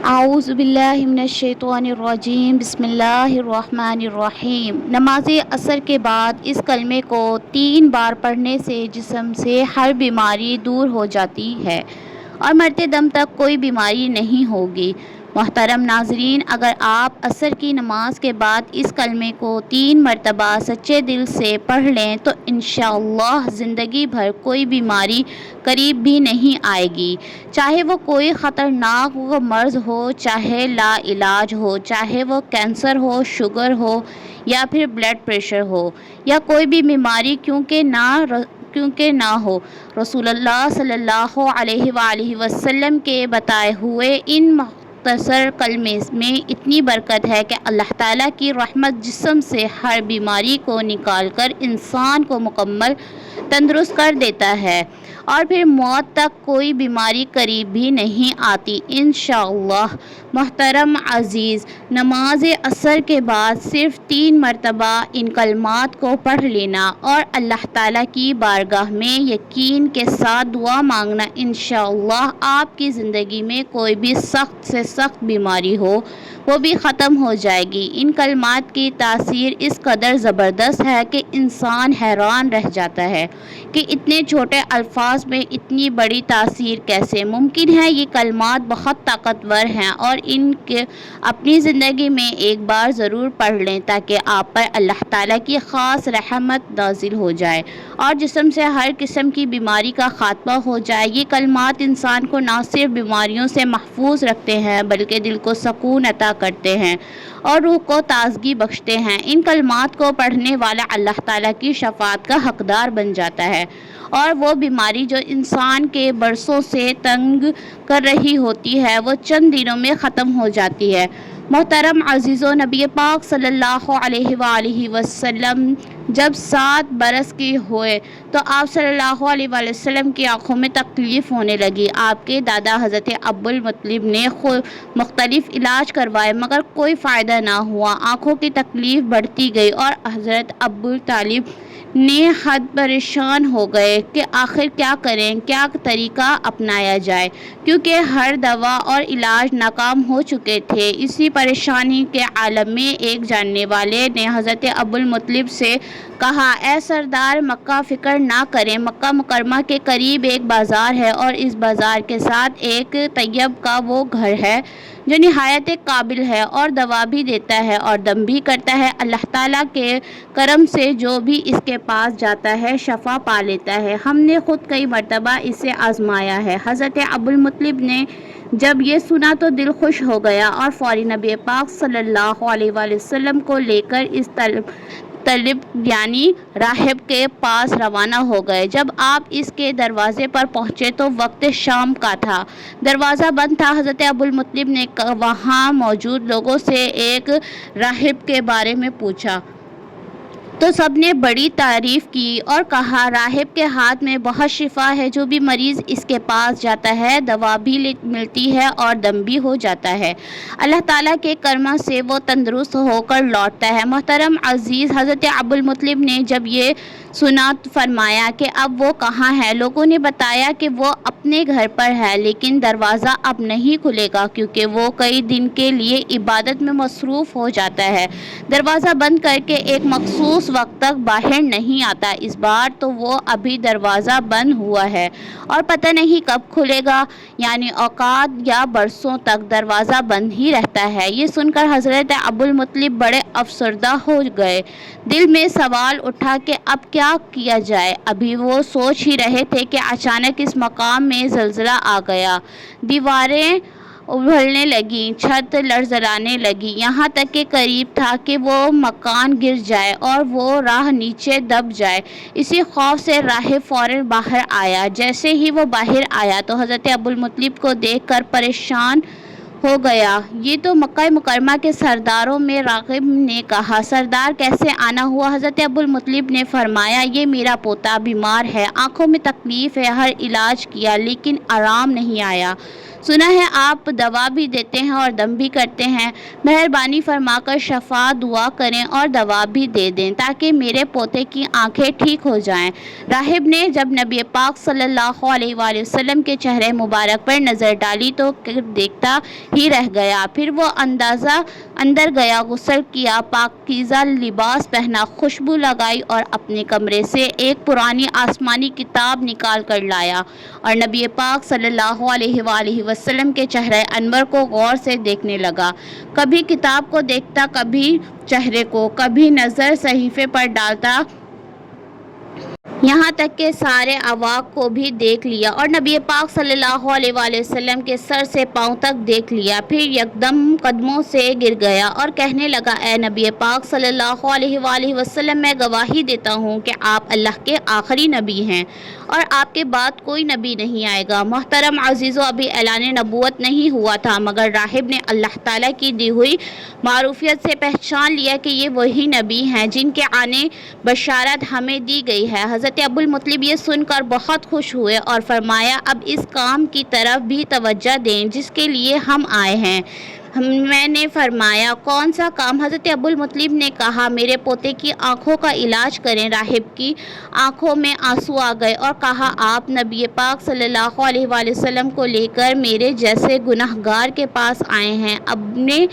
اعوذ باللہ من الشیطان الرجیم بسم اللہ الرحمن الرحیم۔ نماز عصر کے بعد اس کلمے کو 3 بار پڑھنے سے جسم سے ہر بیماری دور ہو جاتی ہے اور مرتے دم تک کوئی بیماری نہیں ہوگی۔ محترم ناظرین، اگر آپ عصر کی نماز کے بعد اس کلمے کو 3 مرتبہ سچے دل سے پڑھ لیں تو انشاءاللہ زندگی بھر کوئی بیماری قریب بھی نہیں آئے گی، چاہے وہ کوئی خطرناک مرض ہو، چاہے لا علاج ہو، چاہے وہ کینسر ہو، شوگر ہو یا پھر بلڈ پریشر ہو یا کوئی بھی بیماری کیونکہ نہ ہو۔ رسول اللہ صلی اللہ علیہ وآلہ وسلم کے بتائے ہوئے ان مختصر کلمے میں اتنی برکت ہے کہ اللہ تعالیٰ کی رحمت جسم سے ہر بیماری کو نکال کر انسان کو مکمل تندرست کر دیتا ہے اور پھر موت تک کوئی بیماری قریب بھی نہیں آتی انشاءاللہ۔ محترم عزیز، نماز عصر کے بعد صرف 3 مرتبہ ان کلمات کو پڑھ لینا اور اللہ تعالیٰ کی بارگاہ میں یقین کے ساتھ دعا مانگنا، انشاءاللہ آپ کی زندگی میں کوئی بھی سخت سے سخت بیماری ہو وہ بھی ختم ہو جائے گی۔ ان کلمات کی تاثیر اس قدر زبردست ہے کہ انسان حیران رہ جاتا ہے کہ اتنے چھوٹے الفاظ میں اتنی بڑی تاثیر کیسے ممکن ہے۔ یہ کلمات بہت طاقتور ہیں اور ان کے اپنی زندگی میں ایک بار ضرور پڑھ لیں تاکہ آپ پر اللہ تعالیٰ کی خاص رحمت نازل ہو جائے اور جسم سے ہر قسم کی بیماری کا خاتمہ ہو جائے۔ یہ کلمات انسان کو نہ صرف بیماریوں سے محفوظ رکھتے ہیں بلکہ دل کو سکون عطا کرتے ہیں اور روح کو تازگی بخشتے ہیں۔ ان کلمات کو پڑھنے والا اللہ تعالیٰ کی شفاعت کا حقدار بن جاتا ہے اور وہ بیماری جو انسان کے برسوں سے تنگ کر رہی ہوتی ہے وہ چند دنوں میں ختم ہو جاتی ہے۔ محترم عزیزو، نبی پاک صلی اللہ علیہ وآلہ وسلم جب 7 برس کے ہوئے تو آپ صلی اللہ علیہ وآلہ وسلم کی آنکھوں میں تکلیف ہونے لگی۔ آپ کے دادا حضرت ابو المطلب نے مختلف علاج کروائے مگر کوئی فائدہ نہ ہوا۔ آنکھوں کی تکلیف بڑھتی گئی اور حضرت ابو طالب نے حد پریشان ہو گئے کہ آخر کیا کریں، کیا طریقہ اپنایا جائے، کیونکہ ہر دوا اور علاج ناکام ہو چکے تھے۔ اسی پریشانی کے عالم میں ایک جاننے والے نے حضرت ابو المطلب سے کہا، اے سردار مکہ، فکر نہ کریں، مکہ مکرمہ کے قریب ایک بازار ہے اور اس بازار کے ساتھ ایک طیب کا وہ گھر ہے جو نہایت قابل ہے اور دوا بھی دیتا ہے اور دم بھی کرتا ہے۔ اللہ تعالیٰ کے کرم سے جو بھی اس کے پاس جاتا ہے شفا پا لیتا ہے۔ ہم نے خود کئی مرتبہ اسے آزمایا ہے۔ حضرت ابو المطلب نے جب یہ سنا تو دل خوش ہو گیا اور فوری نبی پاک صلی اللہ علیہ وآلہ وسلم کو لے کر اس طالب یعنی راہب کے پاس روانہ ہو گئے۔ جب آپ اس کے دروازے پر پہنچے تو وقت شام کا تھا، دروازہ بند تھا۔ حضرت ابو المطلب نے وہاں موجود لوگوں سے ایک راہب کے بارے میں پوچھا تو سب نے بڑی تعریف کی اور کہا، راہب کے ہاتھ میں بہت شفا ہے، جو بھی مریض اس کے پاس جاتا ہے دوا بھی ملتی ہے اور دم بھی ہو جاتا ہے۔ اللہ تعالیٰ کے کرم سے وہ تندرست ہو کر لوٹتا ہے۔ محترم عزیز، حضرت ابو المطلب نے جب یہ سنا فرمایا کہ اب وہ کہاں ہے؟ لوگوں نے بتایا کہ وہ اپنے گھر پر ہے لیکن دروازہ اب نہیں کھلے گا کیونکہ وہ کئی دن کے لیے عبادت میں مصروف ہو جاتا ہے، دروازہ بند کر کے ایک مخصوص وقت تک باہر نہیں آتا۔ اس بار تو وہ ابھی دروازہ بند ہوا ہے اور پتہ نہیں کب کھلے گا، یعنی اوقات یا برسوں تک دروازہ بند ہی رہتا ہے۔ یہ سن کر حضرت ابو المطلب بڑے افسردہ ہو گئے۔ دل میں سوال اٹھا کہ اب کیا کیا جائے۔ ابھی وہ سوچ ہی رہے تھے کہ اچانک اس مقام میں زلزلہ آ گیا، دیواریں ابھرنے لگیں، چھت لرزانے لگی، یہاں تک کہ قریب تھا کہ وہ مکان گر جائے اور وہ راہ نیچے دب جائے۔ اسی خوف سے راہب فوراً باہر آیا۔ جیسے ہی وہ باہر آیا تو حضرت ابو المطلب کو دیکھ کر پریشان ہو گیا۔ یہ تو مکہ مکرمہ کے سرداروں میں راغب نے کہا، سردار کیسے آنا ہوا؟ حضرت ابو المطلب نے فرمایا، یہ میرا پوتا بیمار ہے، آنکھوں میں تکلیف ہے، ہر علاج کیا لیکن آرام نہیں آیا۔ سنا ہے آپ دوا بھی دیتے ہیں اور دم بھی کرتے ہیں، مہربانی فرما کر شفا دعا کریں اور دوا بھی دے دیں تاکہ میرے پوتے کی آنکھیں ٹھیک ہو جائیں۔ راہب نے جب نبی پاک صلی اللہ علیہ وآلہ وسلم کے چہرے مبارک پر نظر ڈالی تو دیکھتا ہی رہ گیا۔ پھر وہ اندر گیا، غسل کیا، پاکیزہ لباس پہنا، خوشبو لگائی اور اپنے کمرے سے ایک پرانی آسمانی کتاب نکال کر لایا اور نبی پاک صلی اللہ علیہ وآلہ وسلم کے چہرے انور کو غور سے دیکھنے لگا۔ کبھی کتاب کو دیکھتا، کبھی چہرے کو، کبھی نظر صحیفے پر ڈالتا، یہاں تک کہ سارے اواق کو بھی دیکھ لیا اور نبی پاک صلی اللہ علیہ وآلہ وسلم کے سر سے پاؤں تک دیکھ لیا۔ پھر یکدم قدموں سے گر گیا اور کہنے لگا، اے نبی پاک صلی اللہ علیہ وآلہ وسلم، میں گواہی دیتا ہوں کہ آپ اللہ کے آخری نبی ہیں اور آپ کے بعد کوئی نبی نہیں آئے گا۔ محترم عزیزو، ابھی اعلان نبوت نہیں ہوا تھا مگر راہب نے اللہ تعالیٰ کی دی ہوئی معروفیت سے پہچان لیا کہ یہ وہی نبی ہیں جن کے آنے بشارت ہمیں دی گئی ہے۔ حضرت ابو المطلب یہ سن کر بہت خوش ہوئے اور فرمایا، اب اس کام کی طرف بھی توجہ دیں جس کے لیے ہم آئے ہیں۔ میں نے فرمایا، کون سا کام؟ حضرت ابو المطلب نے کہا، میرے پوتے کی آنکھوں کا علاج کریں۔ راہب کی آنکھوں میں آنسو آ گئے اور کہا، آپ نبی پاک صلی اللہ علیہ وآلہ وسلم کو لے کر میرے جیسے گنہگار کے پاس آئے ہیں، اپنے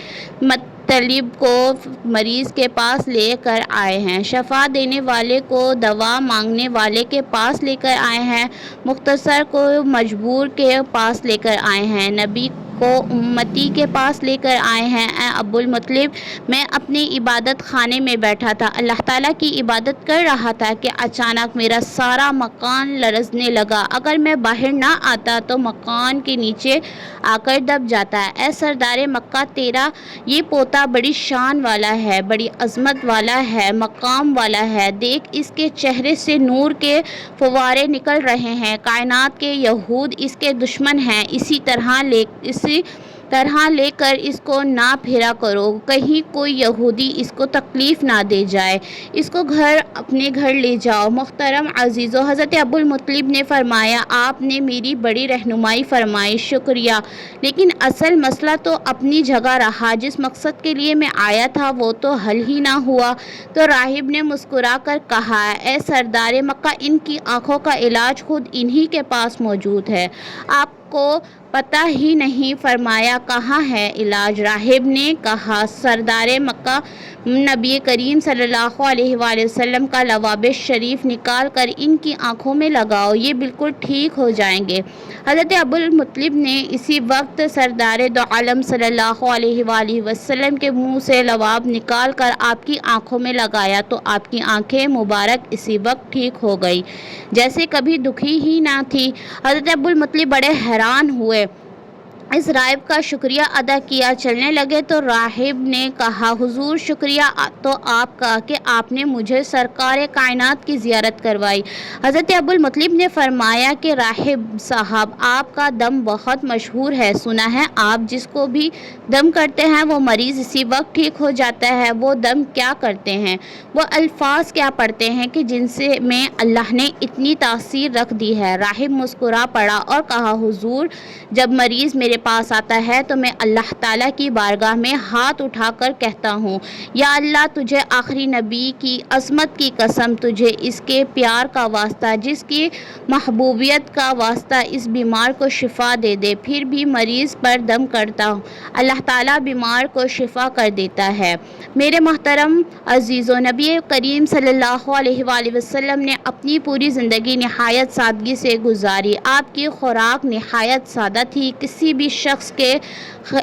مطلب کو مریض کے پاس لے کر آئے ہیں، شفا دینے والے کو دوا مانگنے والے کے پاس لے کر آئے ہیں، مختصر کو مجبور کے پاس لے کر آئے ہیں، نبی کو امتی کے پاس لے کر آئے ہیں۔ اے ابو المطلب، میں اپنے عبادت خانے میں بیٹھا تھا، اللہ تعالیٰ کی عبادت کر رہا تھا کہ اچانک میرا سارا مکان لرزنے لگا، اگر میں باہر نہ آتا تو مکان کے نیچے آ کر دب جاتا۔ اے سردار مکہ، تیرا یہ پوتا بڑی شان والا ہے، بڑی عظمت والا ہے، مقام والا ہے، دیکھ اس کے چہرے سے نور کے فوارے نکل رہے ہیں، کائنات کے یہود اس کے دشمن ہیں، اسی طرح لے کر اس کو نہ پھیرا کرو، کہیں کوئی یہودی اس کو تکلیف نہ دے جائے، اس کو اپنے گھر لے جاؤ۔ محترم عزیزو، حضرت ابو المطلب نے فرمایا، آپ نے میری بڑی رہنمائی فرمائی، شکریہ، لیکن اصل مسئلہ تو اپنی جگہ رہا، جس مقصد کے لیے میں آیا تھا وہ تو حل ہی نہ ہوا۔ تو راہب نے مسکرا کر کہا، اے سردار مکہ، ان کی آنکھوں کا علاج خود انہی کے پاس موجود ہے، آپ کو پتہ ہی نہیں۔ فرمایا، کہاں ہے علاج؟ راہب نے کہا، سردار مکہ، نبی کریم صلی اللہ علیہ وآلہ وسلم کا لواب شریف نکال کر ان کی آنکھوں میں لگاؤ، یہ بالکل ٹھیک ہو جائیں گے۔ حضرت ابو المطلب نے اسی وقت سردار دو عالم صلی اللہ علیہ وآلہ وسلم کے منہ سے لواب نکال کر آپ کی آنکھوں میں لگایا تو آپ کی آنکھیں مبارک اسی وقت ٹھیک ہو گئی، جیسے کبھی دکھی ہی نہ تھی۔ حضرت ابو المطلب بڑے حیران ہوئے، اس راہب کا شکریہ ادا کیا، چلنے لگے تو راہب نے کہا، حضور، شکریہ تو آپ کا کہ آپ نے مجھے سرکار کائنات کی زیارت کروائی۔ حضرت ابو المطلب نے فرمایا کہ راہب صاحب، آپ کا دم بہت مشہور ہے، سنا ہے آپ جس کو بھی دم کرتے ہیں وہ مریض اسی وقت ٹھیک ہو جاتا ہے، وہ دم کیا کرتے ہیں، وہ الفاظ کیا پڑھتے ہیں کہ جن سے میں اللہ نے اتنی تاثیر رکھ دی ہے؟ راہب مسکرا پڑا اور کہا، حضور، جب مریض میرے پاس آتا ہے تو میں اللہ تعالیٰ کی بارگاہ میں ہاتھ اٹھا کر کہتا ہوں، یا اللہ، تجھے آخری نبی کی عظمت کی قسم، تجھے اس کے پیار کا واسطہ، جس کی محبوبیت کا واسطہ، اس بیمار کو شفا دے دے۔ پھر بھی مریض پر دم کرتا ہوں، اللہ تعالیٰ بیمار کو شفا کر دیتا ہے۔ میرے محترم عزیزو، نبی کریم صلی اللہ علیہ وآلہ وسلم نے اپنی پوری زندگی نہایت سادگی سے گزاری، آپ کی خوراک نہایت سادہ تھی، کسی بھی شخص کے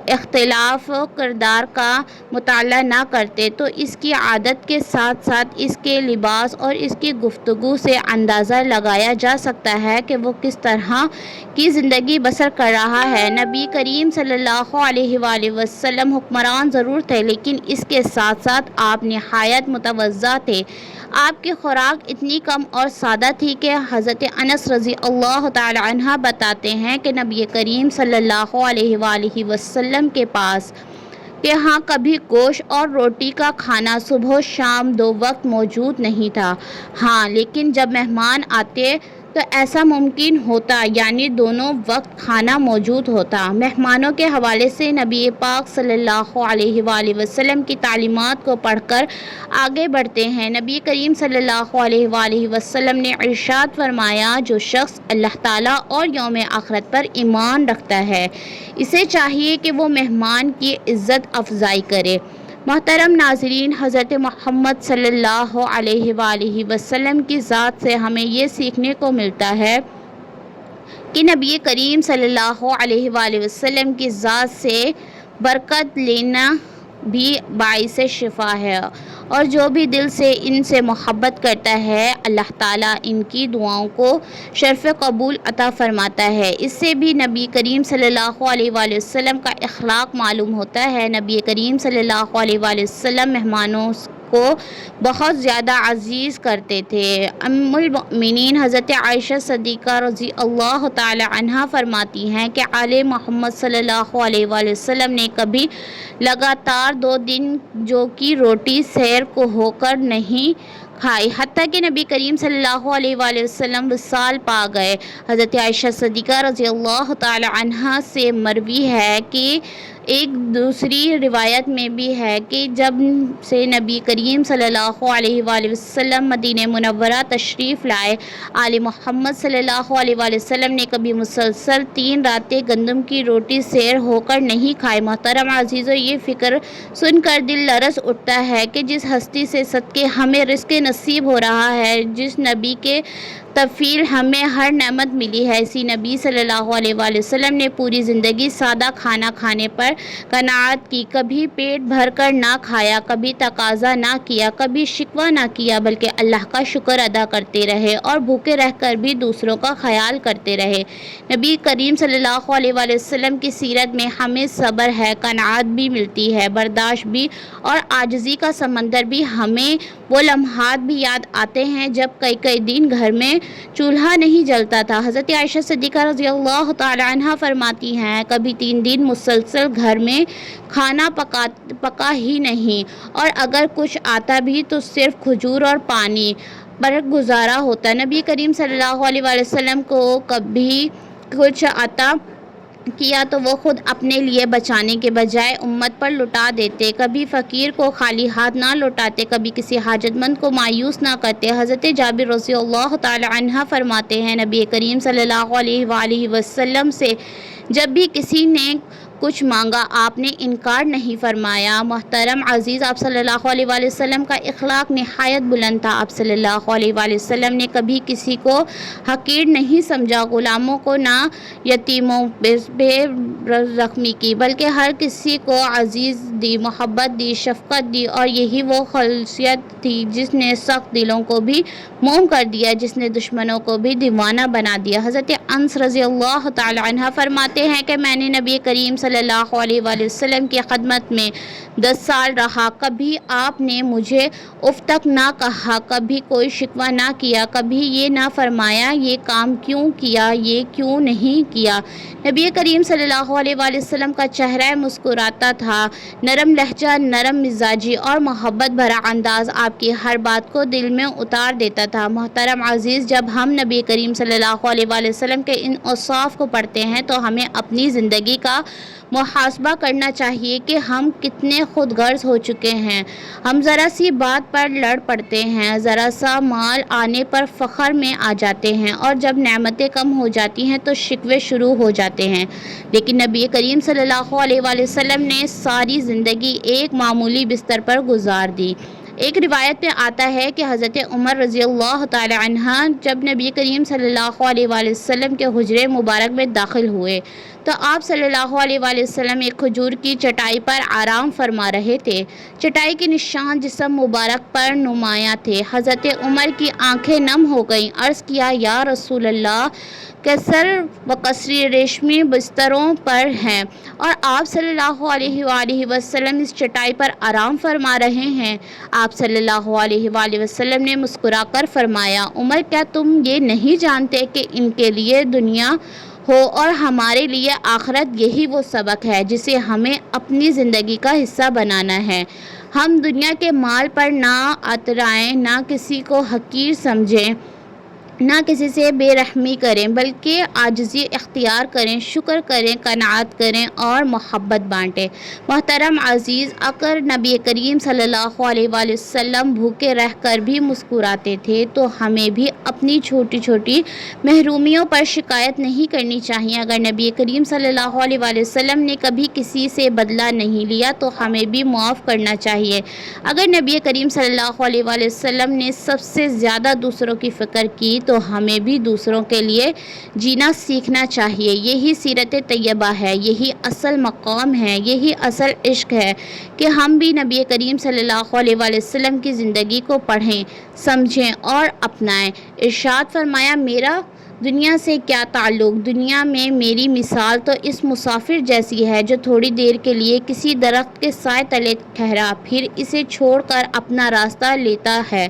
اختلاف کردار کا مطالعہ نہ کرتے تو اس کی عادت کے ساتھ ساتھ اس کے لباس اور اس کی گفتگو سے اندازہ لگایا جا سکتا ہے کہ وہ کس طرح کی زندگی بسر کر رہا ہے۔ نبی کریم صلی اللہ علیہ وآلہ وسلم حکمران ضرور تھے لیکن اس کے ساتھ ساتھ آپ نہایت متواضع تھے، آپ کی خوراک اتنی کم اور سادہ تھی کہ حضرت انس رضی اللہ تعالی عنہ بتاتے ہیں کہ نبی کریم صلی اللہ علیہ وآلہ وسلم کے پاس کہ ہاں کبھی گوشت اور روٹی کا کھانا صبح و شام 2 وقت موجود نہیں تھا، ہاں لیکن جب مہمان آتے تو ایسا ممکن ہوتا، یعنی دونوں وقت کھانا موجود ہوتا۔ مہمانوں کے حوالے سے نبی پاک صلی اللہ علیہ وآلہ وسلم کی تعلیمات کو پڑھ کر آگے بڑھتے ہیں۔ نبی کریم صلی اللہ علیہ وآلہ وسلم نے ارشاد فرمایا، جو شخص اللہ تعالیٰ اور یوم آخرت پر ایمان رکھتا ہے، اسے چاہیے کہ وہ مہمان کی عزت افزائی کرے۔ محترم ناظرین، حضرت محمد صلی اللہ علیہ وآلہ وسلم کی ذات سے ہمیں یہ سیکھنے کو ملتا ہے کہ نبی کریم صلی اللہ علیہ وآلہ وسلم کی ذات سے برکت لینا بھی باعث شفا ہے، اور جو بھی دل سے ان سے محبت کرتا ہے، اللہ تعالیٰ ان کی دعاؤں کو شرف قبول عطا فرماتا ہے۔ اس سے بھی نبی کریم صلی اللہ علیہ وآلہ وسلم کا اخلاق معلوم ہوتا ہے۔ نبی کریم صلی اللہ علیہ وآلہ وسلم مہمانوں کو بہت زیادہ عزیز کرتے تھے۔ ام المؤمنین حضرت عائشہ صدیقہ رضی اللہ تعالی عنہا فرماتی ہیں کہ آل محمد صلی اللہ علیہ وآلہ وسلم نے کبھی لگاتار 2 دن جو کی روٹی سحر کو ہو کر نہیں کھائی، حتیٰ کہ نبی کریم صلی اللہ علیہ وآلہ وسلم وصال پا گئے۔ حضرت عائشہ صدیقہ رضی اللہ تعالی عنہا سے مروی ہے کہ ایک دوسری روایت میں بھی ہے کہ جب سے نبی کریم صلی اللہ علیہ وآلہ وسلم مدینہ منورہ تشریف لائے، آل محمد صلی اللہ علیہ وآلہ وسلم نے کبھی مسلسل 3 راتیں گندم کی روٹی سیر ہو کر نہیں کھائی۔ محترم عزیزو، یہ فکر سن کر دل لرز اٹھتا ہے کہ جس ہستی سے صدقے ہمیں رزق نصیب ہو رہا ہے، جس نبی کے تفضیل ہمیں ہر نعمت ملی ہے، اسی نبی صلی اللہ علیہ وآلہ وسلم نے پوری زندگی سادہ کھانا کھانے پر قناعت کی، کبھی پیٹ بھر کر نہ کھایا، کبھی تقاضا نہ کیا، کبھی شکوہ نہ کیا، بلکہ اللہ کا شکر ادا کرتے رہے اور بھوکے رہ کر بھی دوسروں کا خیال کرتے رہے۔ نبی کریم صلی اللہ علیہ وآلہ وسلم کی سیرت میں ہمیں صبر ہے، قناعت بھی ملتی ہے، برداشت بھی، اور عاجزی کا سمندر بھی۔ ہمیں وہ لمحات بھی یاد آتے ہیں جب کئی دن گھر میں چولہا نہیں جلتا تھا۔ حضرت عائشہ صدیقہ رضی اللہ تعالی عنہا فرماتی ہیں، کبھی 3 دن مسلسل گھر میں کھانا پکا ہی نہیں، اور اگر کچھ آتا بھی تو صرف کھجور اور پانی پر گزارا ہوتا۔ نبی کریم صلی اللہ علیہ وآلہ وسلم کو کبھی کچھ عطا کیا تو وہ خود اپنے لیے بچانے کے بجائے امت پر لٹا دیتے، کبھی فقیر کو خالی ہاتھ نہ لوٹاتے، کبھی کسی حاجت مند کو مایوس نہ کرتے۔ حضرت جابر رضی اللہ تعالی عنہ فرماتے ہیں، نبی کریم صلی اللہ علیہ وآلہ وسلم سے جب بھی کسی نے کچھ مانگا، آپ نے انکار نہیں فرمایا۔ محترم عزیز، آپ صلی اللہ علیہ وآلہ وسلم کا اخلاق نہایت بلند تھا۔ آپ صلی اللہ علیہ وآلہ وسلم نے کبھی کسی کو حقیر نہیں سمجھا، غلاموں کو نہ یتیموں بے رحمی کی، بلکہ ہر کسی کو عزیز دی، محبت دی، شفقت دی، اور یہی وہ خصوصیت تھی جس نے سخت دلوں کو بھی موم کر دیا، جس نے دشمنوں کو بھی دیوانہ بنا دیا۔ حضرت انس رضی اللہ تعالی عنہ فرماتے ہیں کہ میں نے نبی کریم صلی اللہ علیہ وآلہ وسلم کی خدمت میں 10 سال رہا، کبھی آپ نے مجھے اف تک نہ کہا، کبھی کوئی شکوہ نہ کیا، کبھی یہ نہ فرمایا یہ کام کیوں کیا، یہ کیوں نہیں کیا۔ نبی کریم صلی اللہ علیہ وآلہ وسلم کا چہرہ مسکراتا تھا، نرم لہجہ، نرم مزاجی اور محبت بھرا انداز آپ کی ہر بات کو دل میں اتار دیتا تھا۔ محترم عزیز، جب ہم نبی کریم صلی اللہ علیہ وآلہ وسلم کے ان اوصاف کو پڑھتے ہیں تو ہمیں اپنی زندگی کا محاسبہ کرنا چاہیے کہ ہم کتنے خود غرض ہو چکے ہیں۔ ہم ذرا سی بات پر لڑ پڑتے ہیں، ذرا سا مال آنے پر فخر میں آ جاتے ہیں، اور جب نعمتیں کم ہو جاتی ہیں تو شکوے شروع ہو جاتے ہیں۔ لیکن نبی کریم صلی اللہ علیہ وآلہ وسلم نے ساری زندگی ایک معمولی بستر پر گزار دی۔ ایک روایت میں آتا ہے کہ حضرت عمر رضی اللہ تعالی عنہ جب نبی کریم صلی اللہ علیہ وآلہ وسلم کے حجرے مبارک میں داخل ہوئے تو آپ صلی اللہ علیہ وآلہ وسلم ایک کھجور کی چٹائی پر آرام فرما رہے تھے۔ چٹائی کے نشان جسم مبارک پر نمایاں تھے۔ حضرت عمر کی آنکھیں نم ہو گئیں۔ عرض کیا، یا رسول اللہ، کثر و کثری ریشمی بستروں پر ہیں اور آپ صلی اللہ علیہ وآلہ وسلم اس چٹائی پر آرام فرما رہے ہیں۔ آپ صلی اللہ علیہ وآلہ وسلم نے مسکرا کر فرمایا، عمر، کیا تم یہ نہیں جانتے کہ ان کے لیے دنیا ہو اور ہمارے لیے آخرت یہی وہ سبق ہے جسے ہمیں اپنی زندگی کا حصہ بنانا ہے۔ ہم دنیا کے مال پر نہ اترائیں، نہ کسی کو حقیر سمجھیں، نہ کسی سے بے رحمی کریں بلکہ عاجزی اختیار کریں، شکر کریں، قناعت کریں اور محبت بانٹیں۔ محترم عزیز، اگر نبی کریم صلی اللہ علیہ وآلہ وسلم بھوکے رہ کر بھی مسکراتے تھے تو ہمیں بھی اپنی چھوٹی چھوٹی محرومیوں پر شکایت نہیں کرنی چاہیے۔ اگر نبی کریم صلی اللہ علیہ وآلہ وسلم نے کبھی کسی سے بدلہ نہیں لیا تو ہمیں بھی معاف کرنا چاہیے۔ اگر نبی کریم صلی اللہ علیہ وآلہ وسلم نے سب سے زیادہ دوسروں کی فکر کی تو ہمیں بھی دوسروں کے لیے جینا سیکھنا چاہیے۔ یہی سیرت طیبہ ہے، یہی اصل مقام ہے، یہی اصل عشق ہے کہ ہم بھی نبی کریم صلی اللہ علیہ وآلہ وسلم کی زندگی کو پڑھیں، سمجھیں اور اپنائیں۔ ارشاد فرمایا، میرا دنیا سے کیا تعلق؟ دنیا میں میری مثال تو اس مسافر جیسی ہے جو تھوڑی دیر کے لیے کسی درخت کے سائے تلے ٹھہرا، پھر اسے چھوڑ کر اپنا راستہ لیتا ہے۔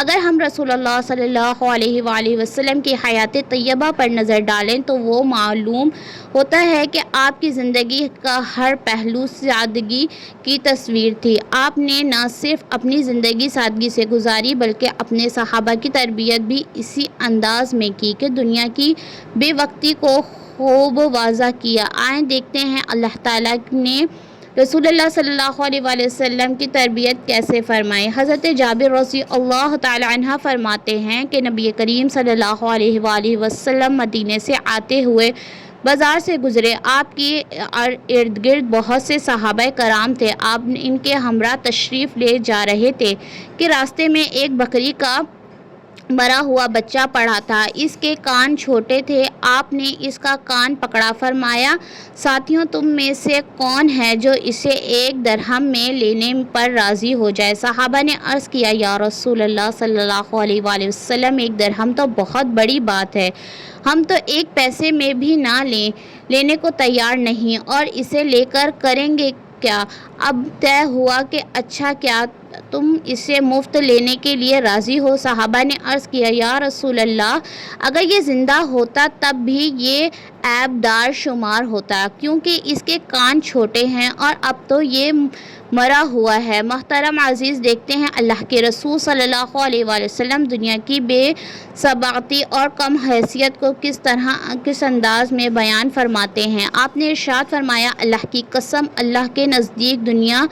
اگر ہم رسول اللہ صلی اللہ علیہ وآلہ وسلم کی حیات طیبہ پر نظر ڈالیں تو وہ معلوم ہوتا ہے کہ آپ کی زندگی کا ہر پہلو سادگی کی تصویر تھی۔ آپ نے نہ صرف اپنی زندگی سادگی سے گزاری بلکہ اپنے صحابہ کی تربیت بھی اسی انداز میں کی کہ دنیا کی بے وقتی کو خوب واضح کیا۔ آئیں دیکھتے ہیں اللہ تعالیٰ نے رسول اللہ صلی اللہ علیہ وآلہ وسلم کی تربیت کیسے فرمائی۔ حضرت جابر رضی اللہ تعالی عنہ فرماتے ہیں کہ نبی کریم صلی اللہ علیہ وآلہ وسلم مدینے سے آتے ہوئے بازار سے گزرے۔ آپ کے ارد گرد بہت سے صحابہ کرام تھے۔ آپ ان کے ہمراہ تشریف لے جا رہے تھے کہ راستے میں ایک بکری کا مرا ہوا بچہ پڑا تھا، اس کے کان چھوٹے تھے۔ آپ نے اس کا کان پکڑا، فرمایا، ساتھیوں تم میں سے کون ہے جو اسے 1 درہم میں لینے پر راضی ہو جائے؟ صحابہ نے عرض کیا، یا رسول اللہ صلی اللہ علیہ وآلہ وسلم 1 درہم تو بہت بڑی بات ہے، ہم تو 1 پیسے میں بھی نہ لینے کو تیار نہیں، اور اسے لے کر کریں گے کیا؟ اب طے ہوا کہ اچھا کیا تم اسے مفت لینے کے لیے راضی ہو؟ صحابہ نے عرض کیا، یا رسول اللہ، اگر یہ زندہ ہوتا تب بھی یہ عیب دار شمار ہوتا کیونکہ اس کے کان چھوٹے ہیں، اور اب تو یہ مرا ہوا ہے۔ محترم عزیز، دیکھتے ہیں اللہ کے رسول صلی اللہ علیہ وآلہ وسلم دنیا کی بے ثباتی اور کم حیثیت کو کس انداز میں بیان فرماتے ہیں۔ آپ نے ارشاد فرمایا، اللہ کی قسم، اللہ کے نزدیک دنیا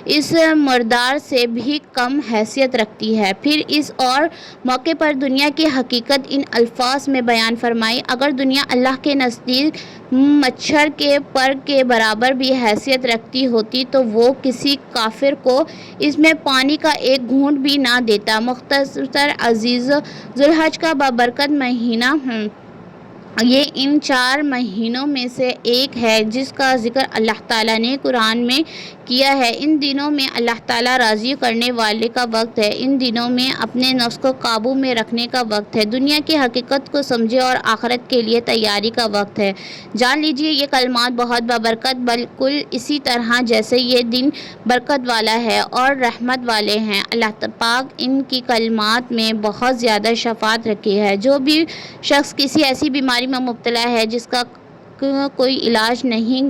اس مردار سے بھی کم حیثیت رکھتی ہے۔ پھر اس اور موقع پر دنیا کی حقیقت ان الفاظ میں بیان فرمائی، اگر دنیا اللہ کے نزدیک مچھر کے پر کے برابر بھی حیثیت رکھتی ہوتی تو وہ کسی کافر کو اس میں پانی کا 1 گھونٹ بھی نہ دیتا۔ مختصر عزیز، ذوالحج کا بابرکت مہینہ یہ ان 4 مہینوں میں سے ایک ہے جس کا ذکر اللہ تعالیٰ نے قرآن میں کیا ہے۔ ان دنوں میں اللہ تعالیٰ راضی کرنے والے کا وقت ہے، ان دنوں میں اپنے نفس کو قابو میں رکھنے کا وقت ہے، دنیا کی حقیقت کو سمجھے اور آخرت کے لیے تیاری کا وقت ہے۔ جان لیجیے یہ کلمات بہت بابرکت، بالکل اسی طرح جیسے یہ دن برکت والا ہے اور رحمت والے ہیں۔ اللہ پاک ان کی کلمات میں بہت زیادہ شفاعت رکھی ہے۔ جو بھی شخص کسی ایسی بیماری میں مبتلا ہے جس کا کوئی علاج نہیں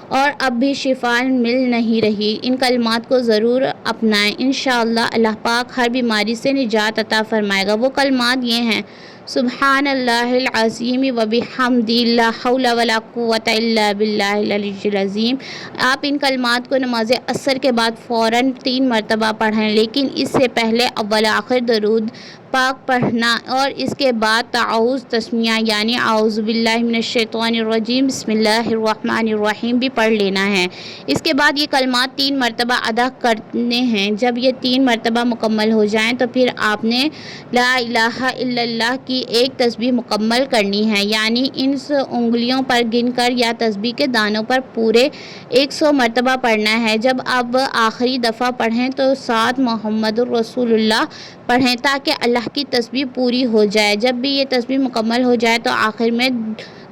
اور اب بھی شفا مل نہیں رہی، ان کلمات کو ضرور اپنائیں، انشاءاللہ اللہ پاک ہر بیماری سے نجات عطا فرمائے گا۔ وہ کلمات یہ ہیں، سبحان اللہ العظیم وبحمدہ، لا حول ولا قوۃ الا باللہ العلی العظیم۔ آپ ان کلمات کو نماز عصر کے بعد فوراً 3 مرتبہ پڑھیں، لیکن اس سے پہلے اول آخر درود پاک پڑھنا اور اس کے بعد تعوذ تسمیہ یعنی اعوذ باللہ من الشیطان الرجیم بسم اللہ الرحمن الرحیم بھی پڑھ لینا ہے۔ اس کے بعد یہ کلمات 3 مرتبہ ادا کرنے ہیں۔ جب یہ 3 مرتبہ مکمل ہو جائیں تو پھر آپ نے لا الہ الا اللہ کی 1 تسبیح مکمل کرنی ہے، یعنی ان انگلیوں پر گن کر یا تسبیح کے دانوں پر پورے 100 مرتبہ پڑھنا ہے۔ جب اب آخری دفعہ پڑھیں تو ساتھ محمد الرسول اللہ پڑھیں تاکہ اللہ کی تسبیح پوری ہو جائے۔ جب بھی یہ تسبیح مکمل ہو جائے تو آخر میں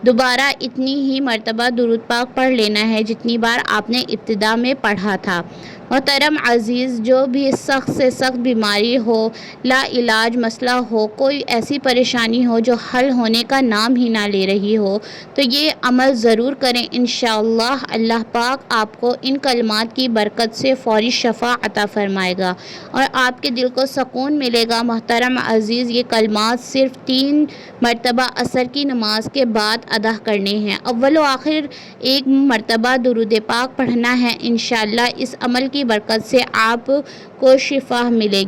دوبارہ اتنی ہی مرتبہ درود پاک پڑھ لینا ہے جتنی بار آپ نے ابتدا میں پڑھا تھا۔ محترم عزیز، جو بھی سخت سے سخت بیماری ہو، لا علاج مسئلہ ہو، کوئی ایسی پریشانی ہو جو حل ہونے کا نام ہی نہ لے رہی ہو، تو یہ عمل ضرور کریں۔ انشاءاللہ اللہ پاک آپ کو ان کلمات کی برکت سے فوری شفا عطا فرمائے گا اور آپ کے دل کو سکون ملے گا۔ محترم عزیز، یہ کلمات صرف 3 مرتبہ عصر کی نماز کے بعد ادا کرنے ہیں۔ اول و آخر 1 مرتبہ درود پاک پڑھنا ہے۔ انشاءاللہ اس عمل کی برکت سے آپ کو شفا ملے گی۔